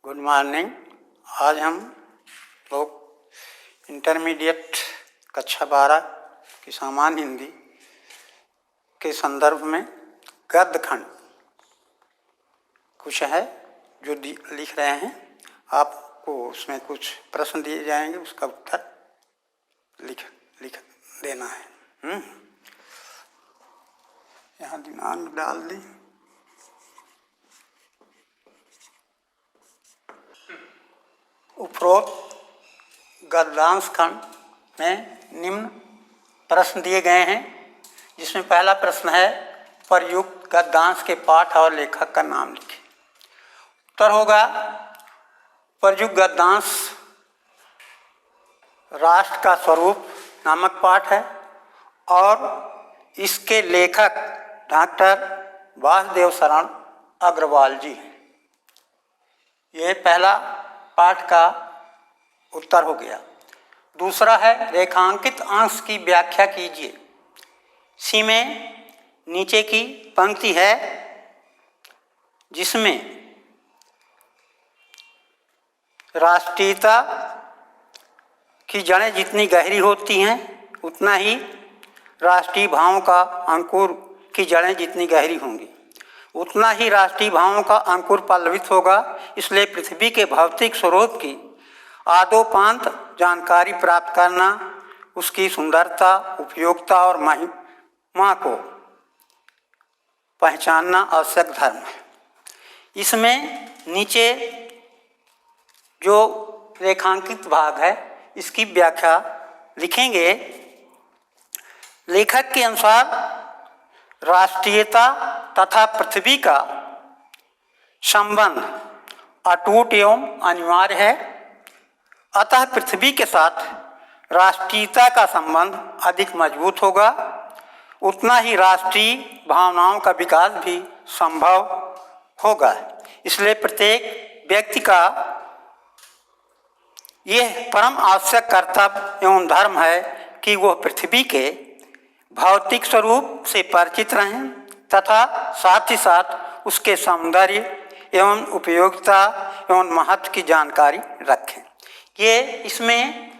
Good morning. आज हम लोग इंटरमीडिएट कक्षा 12 की सामान्य हिंदी के संदर्भ में गद्य खंड कुछ है जो लिख रहे हैं। आपको उसमें कुछ प्रश्न दिए जाएंगे, उसका उत्तर लिख देना है। यहाँ दिनांक डाल दी। उपरोक्त गद्यांश खंड में निम्न प्रश्न दिए गए हैं, जिसमें पहला प्रश्न है प्रयुक्त गद्यांश के पाठ और लेखक का नाम लिखें। उत्तर होगा प्रयुक्त गद्यांश राष्ट्र का स्वरूप नामक पाठ है और इसके लेखक डॉक्टर वासुदेव शरण अग्रवाल जी हैं। ये पहला पाठ का उत्तर हो गया। दूसरा है रेखांकित अंश की व्याख्या कीजिए। सी में नीचे की पंक्ति है जिसमें राष्ट्रीयता की जड़ें जितनी गहरी होती हैं उतना ही राष्ट्रीय भावों का अंकुर की जड़ें जितनी गहरी होंगी उतना ही राष्ट्रीय भावों का अंकुर पल्लवित होगा। इसलिए पृथ्वी के भौतिक स्वरूप की आदोपांत जानकारी प्राप्त करना, उसकी सुंदरता, उपयोगिता और महिमा को पहचानना आवश्यक धर्म है। इसमें नीचे जो रेखांकित भाग है इसकी व्याख्या लिखेंगे। लेखक के अनुसार राष्ट्रीयता तथा पृथ्वी का संबंध अटूट एवं अनिवार्य है। अतः पृथ्वी के साथ राष्ट्रीयता का संबंध अधिक मजबूत होगा, उतना ही राष्ट्रीय भावनाओं का विकास भी संभव होगा। इसलिए प्रत्येक व्यक्ति का यह परम आवश्यक कर्तव्य एवं धर्म है कि वह पृथ्वी के भौतिक स्वरूप से परिचित रहें तथा साथ ही साथ उसके सौंदर्य एवं उपयोगिता एवं महत्व की जानकारी रखें। ये इसमें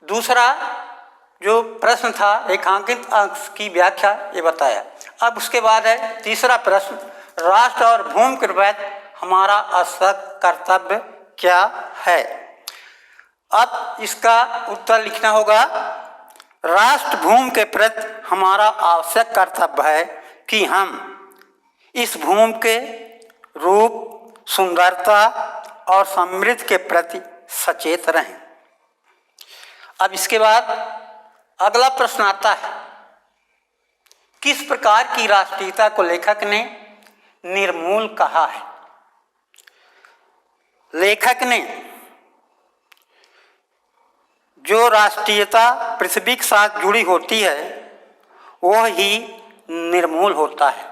दूसरा जो प्रश्न था रेखांकित अंश की व्याख्या ये बताया। अब उसके बाद है तीसरा प्रश्न, राष्ट्र और भूमि के प्रति हमारा आवश्यक कर्तव्य क्या है। अब इसका उत्तर लिखना होगा। राष्ट्र भूमि के प्रति हमारा आवश्यक कर्तव्य है कि हम इस भूमि के रूप, सुंदरता और समृद्धि के प्रति सचेत रहें। अब इसके बाद अगला प्रश्न आता है, किस प्रकार की राष्ट्रीयता को लेखक ने निर्मूल कहा है। लेखक ने जो राष्ट्रीयता पृथ्वी के साथ जुड़ी होती है वह ही निर्मूल होता है।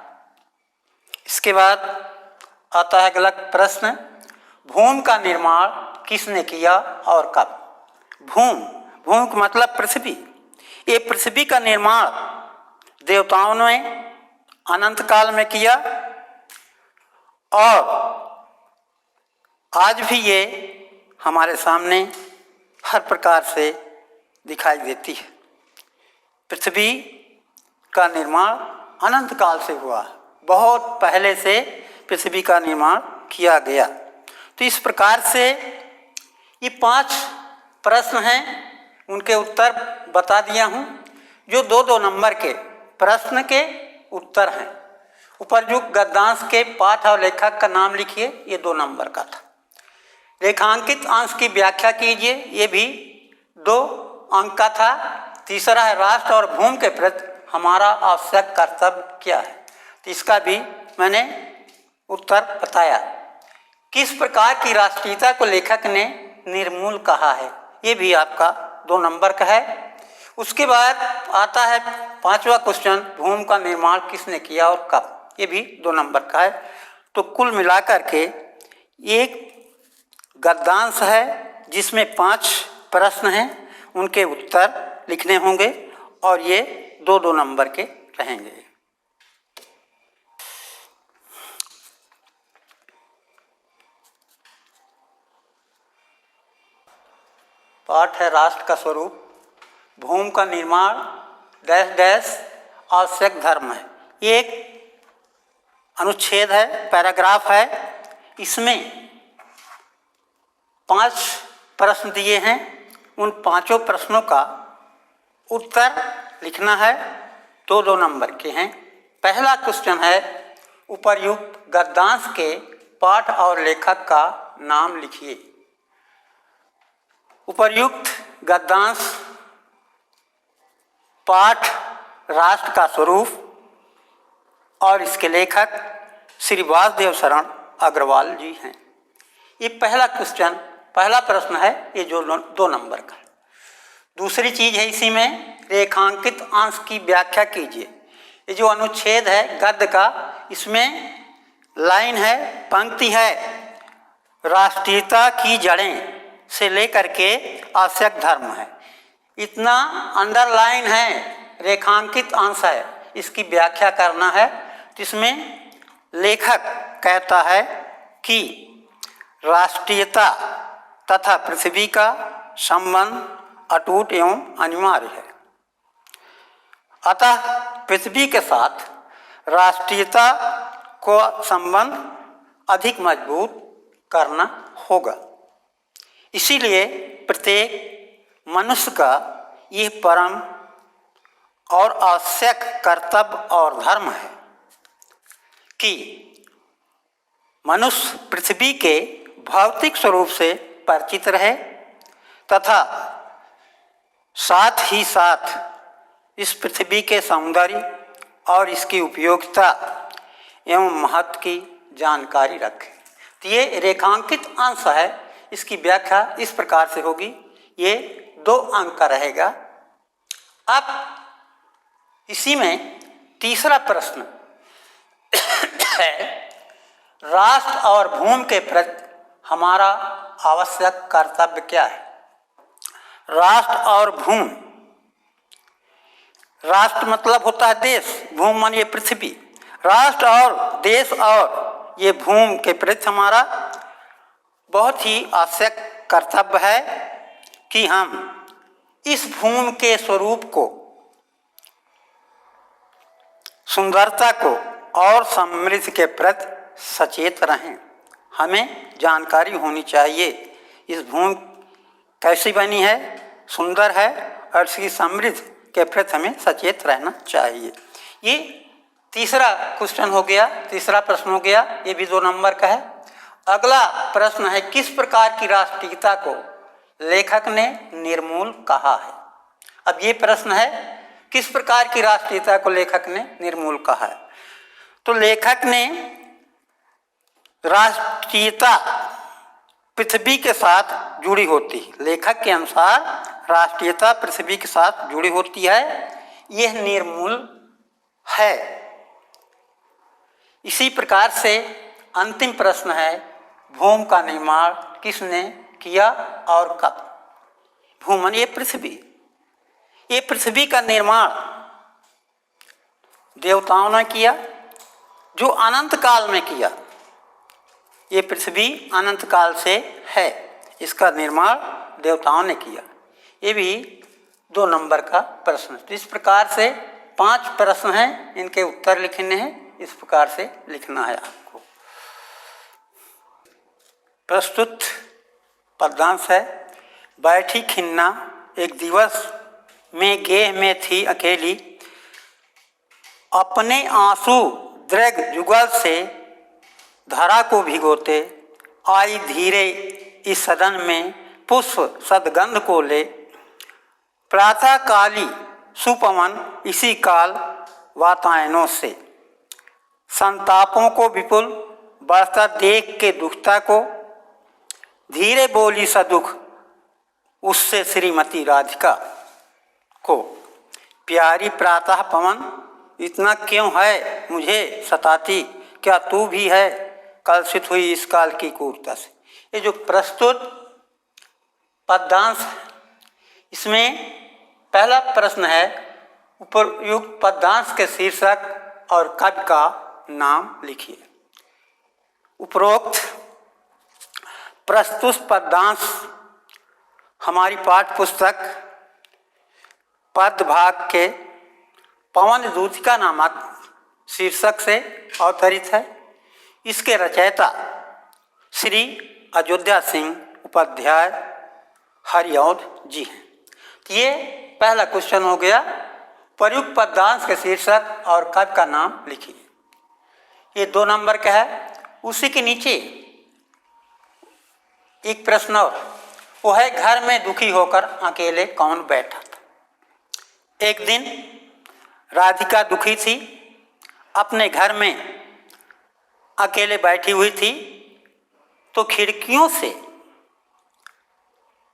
इसके बाद आता है अगला प्रश्न, भूमि का निर्माण किसने किया और कब। भूमि का मतलब पृथ्वी। ये पृथ्वी का निर्माण देवताओं ने अनंत काल में किया और आज भी ये हमारे सामने हर प्रकार से दिखाई देती है। पृथ्वी का निर्माण अनंत काल से हुआ, बहुत पहले से पृथ्वी का निर्माण किया गया। तो इस प्रकार से ये 5 प्रश्न हैं, उनके उत्तर बता दिया हूँ। जो 2-2 नंबर के प्रश्न के उत्तर हैं। उपयुक्त गद्यांश के पाठ और लेखक का नाम लिखिए, ये 2 नंबर का था। रेखांकित अंश की व्याख्या कीजिए, ये भी 2 अंक का था। तीसरा है राष्ट्र और भूमि के प्रति हमारा आवश्यक कर्तव्य क्या है, तो इसका भी मैंने उत्तर बताया। किस प्रकार की राष्ट्रीयता को लेखक ने निर्मूल कहा है, ये भी आपका 2 नंबर का है। उसके बाद आता है 5वां क्वेश्चन, भूमि का निर्माण किसने किया और कब, ये भी 2 नंबर का है। तो कुल मिलाकर के एक गद्यांश है जिसमें 5 प्रश्न हैं, उनके उत्तर लिखने होंगे और ये 2-2 नंबर के रहेंगे। पाठ है राष्ट्र का स्वरूप, भूमि का निर्माण डैश डैश आवश्यक धर्म है। ये एक अनुच्छेद है, पैराग्राफ है। इसमें 5 प्रश्न दिए हैं। उन 5 प्रश्नों का उत्तर लिखना है। 2-2 नंबर के हैं। पहला क्वेश्चन है, उपर्युक्त गद्यांश के पाठ और लेखक का नाम लिखिए। उपर्युक्त गद्यांश पाठ राष्ट्र का स्वरूप और इसके लेखक श्री वासुदेव शरण अग्रवाल जी हैं। ये पहला क्वेश्चन, पहला प्रश्न है, ये जो 2 नंबर का। दूसरी चीज है इसी में, रेखांकित अंश की व्याख्या कीजिए। ये जो अनुच्छेद है गद्य का, इसमें लाइन है, पंक्ति है, राष्ट्रीयता की जड़ें से लेकर के आवश्यक धर्म है। इतना अंडरलाइन है, रेखांकित अंश है, इसकी व्याख्या करना है। तो इसमें लेखक कहता है कि राष्ट्रीयता तथा पृथ्वी का संबंध अटूट एवं अनिवार्य है। अतः पृथ्वी के साथ राष्ट्रीयता को संबंध अधिक मजबूत करना होगा। इसीलिए प्रत्येक मनुष्य का यह परम और आवश्यक कर्तव्य और धर्म है कि मनुष्य पृथ्वी के भौतिक स्वरूप से परिचित रहे तथा साथ ही साथ इस पृथ्वी के सौंदर्य और इसकी उपयोगिता एवं महत्व की जानकारी रखें। तो ये रेखांकित अंश है, इसकी व्याख्या इस प्रकार से होगी। ये 2 अंक का रहेगा। अब इसी में तीसरा प्रश्न है, राष्ट्र और भूमि के प्रति हमारा आवश्यक कर्तव्य क्या है। राष्ट्र और भूमि, राष्ट्र मतलब होता है देश, भूमि मानिए पृथ्वी। राष्ट्र और देश और ये भूमि के प्रति हमारा बहुत ही आवश्यक कर्तव्य है कि हम इस भूमि के स्वरूप को, सुंदरता को और समृद्धि के प्रति सचेत रहें। हमें जानकारी होनी चाहिए इस भूमि कैसी बनी है, सुंदर है, और इसकी समृद्धि के प्रति हमें सचेत रहना चाहिए। ये तीसरा क्वेश्चन हो गया, तीसरा प्रश्न हो गया। ये भी 2 नंबर का है। अगला प्रश्न है, किस प्रकार की राष्ट्रीयता को लेखक ने निर्मूल कहा है। अब ये प्रश्न है, किस प्रकार की राष्ट्रीयता को लेखक ने निर्मूल कहा है। तो लेखक ने राष्ट्रीयता पृथ्वी के साथ जुड़ी होती है। लेखक के अनुसार राष्ट्रीयता पृथ्वी के साथ जुड़ी होती है, यह निर्मूल है। इसी प्रकार से अंतिम प्रश्न है, भूमि का निर्माण किसने किया और कब। भूमि ये पृथ्वी, ये पृथ्वी का निर्माण देवताओं ने किया, जो अनंत काल में किया। ये पृथ्वी अनंत काल से है, इसका निर्माण देवताओं ने किया। ये भी 2 नंबर का प्रश्न। तो इस प्रकार से 5 प्रश्न हैं, इनके उत्तर लिखने हैं। इस प्रकार से लिखना है आपको। प्रस्तुत पद्यांश है, बैठी खिन्ना एक दिवस में गेह में थी अकेली, अपने आंसू दृग जुगल से धरा को भिगोते, आई धीरे इस सदन में पुष्प सदगंध को ले, प्रातः काली सुपवन इसी काल वातायनों से, संतापों को विपुल बढ़ता देख के दुखता को, धीरे बोली सदुख उससे श्रीमती राधिका को, प्यारी प्रातः पवन इतना क्यों है मुझे सताती, क्या तू भी है कलुषित हुई इस काल की क्रूरता से। ये जो प्रस्तुत पद्यांश, इसमें पहला प्रश्न है, उपयुक्त पद्यांश के शीर्षक और कवि का नाम लिखिए। उपरोक्त प्रस्तुत पद्यांश हमारी पाठ्य पुस्तक पद्य भाग के पवन दूतिका नामक शीर्षक से अवतरित है। इसके रचयिता श्री अयोध्या सिंह उपाध्याय हरिऔध जी हैं। तो ये पहला क्वेश्चन हो गया। प्रयुक्त पद्यांश के शीर्षक और कवि का नाम लिखिए। ये 2 नंबर का है। उसी के नीचे एक प्रश्न और, वो है घर में दुखी होकर अकेले कौन बैठा था। एक दिन राधिका दुखी थी, अपने घर में अकेले बैठी हुई थी, तो खिड़कियों से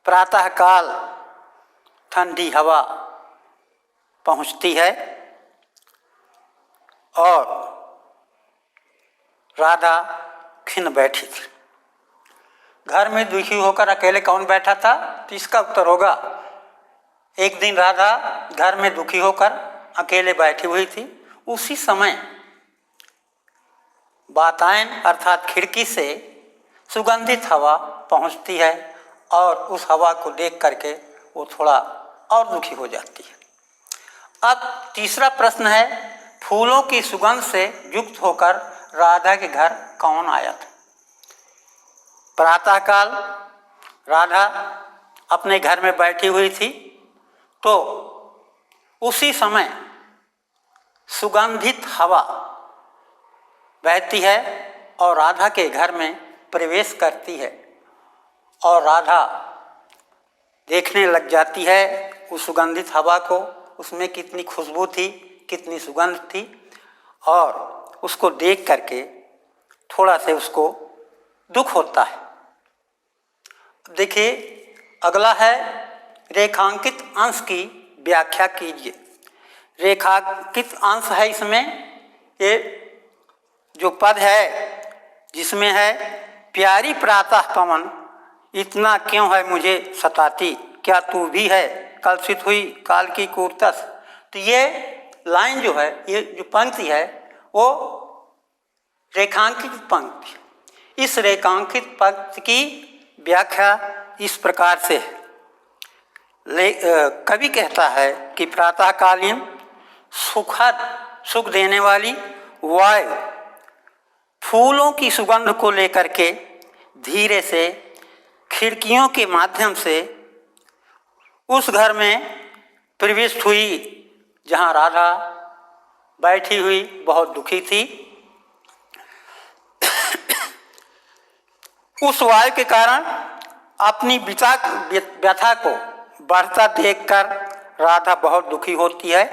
प्रातःकाल ठंडी हवा पहुंचती है और राधा खिन बैठी थी। घर में दुखी होकर अकेले कौन बैठा था, तो इसका उत्तर होगा, एक दिन राधा घर में दुखी होकर अकेले बैठी हुई थी। उसी समय वातायन अर्थात खिड़की से सुगंधित हवा पहुंचती है और उस हवा को देख करके वो थोड़ा और दुखी हो जाती है। अब तीसरा प्रश्न है, फूलों की सुगंध से युक्त होकर राधा के घर कौन आया था। प्रातःकाल राधा अपने घर में बैठी हुई थी, तो उसी समय सुगंधित हवा बहती है और राधा के घर में प्रवेश करती है और राधा देखने लग जाती है उस सुगंधित हवा को, उसमें कितनी खुशबू थी, कितनी सुगंध थी, और उसको देख करके थोड़ा से उसको दुख होता है। देखिए अगला है, रेखांकित अंश की व्याख्या कीजिए। रेखांकित अंश है, इसमें ये जो पद है जिसमें है, प्यारी प्रातः पवन इतना क्यों है मुझे सताती, क्या तू भी है कलसित हुई काल की कूर्तस। तो ये लाइन जो है, ये जो पंक्ति है, वो रेखांकित पंक्ति। इस रेखांकित पंक्ति की व्याख्या इस प्रकार से है। कवि कहता है कि प्रातःकालीन सुखद सुख देने वाली वायु फूलों की सुगंध को लेकर के धीरे से खिड़कियों के माध्यम से उस घर में प्रविष्ट हुई जहाँ राधा बैठी हुई बहुत दुखी थी। उस वायु के कारण अपनी व्यथा को बढ़ता देखकर राधा बहुत दुखी होती है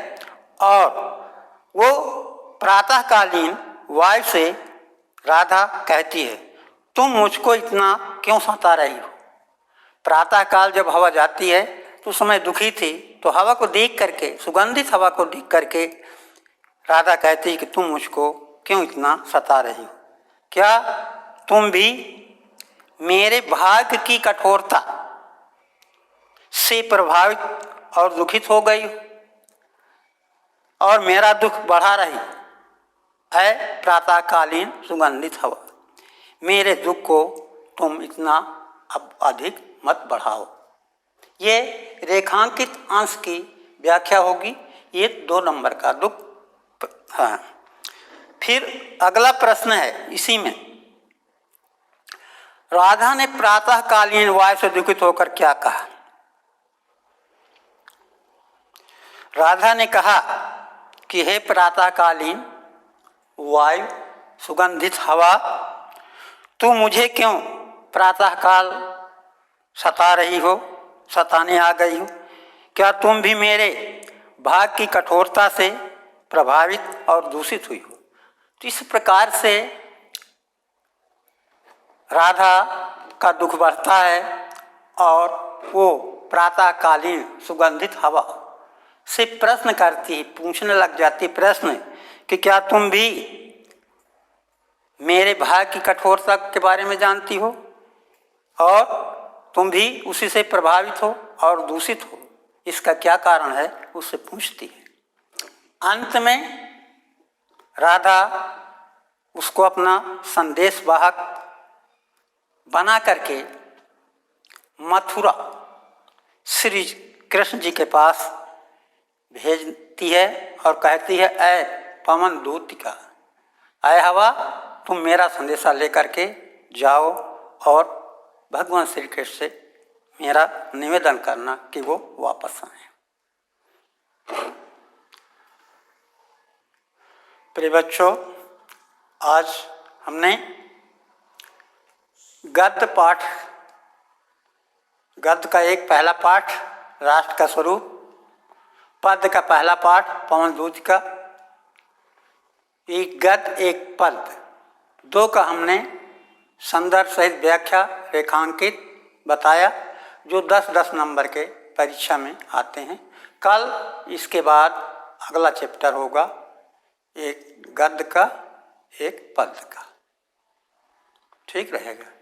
और वो प्रातःकालीन वायु से राधा कहती है, तुम मुझको इतना क्यों सता रही हो। प्रातःकाल जब हवा जाती है तो उस समय दुखी थी, तो हवा को देख करके, सुगंधित हवा को देख करके राधा कहती है कि तुम मुझको क्यों इतना सता रही हो। क्या तुम भी मेरे भाग्य की कठोरता से प्रभावित और दुखित हो गई हो और मेरा दुख बढ़ा रही है प्रातःकालीन सुगंधित हवा। मेरे दुख को तुम इतना अब अधिक मत बढ़ाओ। ये रेखांकित अंश की व्याख्या होगी। ये 2 नंबर का दुख। हाँ, फिर अगला प्रश्न है इसी में, राधा ने प्रातःकालीन वायु से दुखित होकर क्या कहा। राधा ने कहा कि हे प्रातःकालीन वायु सुगंधित हवा, तू मुझे क्यों प्रातःकाल सता रही हो, सताने आ गई हो। क्या तुम भी मेरे भाग की कठोरता से प्रभावित और दूषित हुई हो। तो इस प्रकार से राधा का दुख बढ़ता है और वो प्रातःकालीन सुगंधित हवा से प्रश्न करती है, पूछने लग जाती प्रश्न कि क्या तुम भी मेरे भाग की कठोरता के बारे में जानती हो और तुम भी उसी से प्रभावित हो और दूषित हो, इसका क्या कारण है, उससे पूछती है। अंत में राधा उसको अपना संदेश वाहक बना करके मथुरा श्री कृष्ण जी के पास भेजती है और कहती है, ऐ पवन दूतिका, ऐ हवा, तुम मेरा संदेशा लेकर के जाओ और भगवान श्री कृष्ण से मेरा निवेदन करना कि वो वापस आए। प्रिय बच्चों, आज हमने गद्य का एक पहला पाठ राष्ट्र का स्वरूप, पद्य का पहला पाठ पवन दूत का, एक गद्य एक पद्य, दो का हमने संदर्भ सहित व्याख्या रेखांकित बताया, जो 10-10 नंबर के परीक्षा में आते हैं। कल इसके बाद अगला चैप्टर होगा एक गद्य का एक पद्य का। ठीक रहेगा।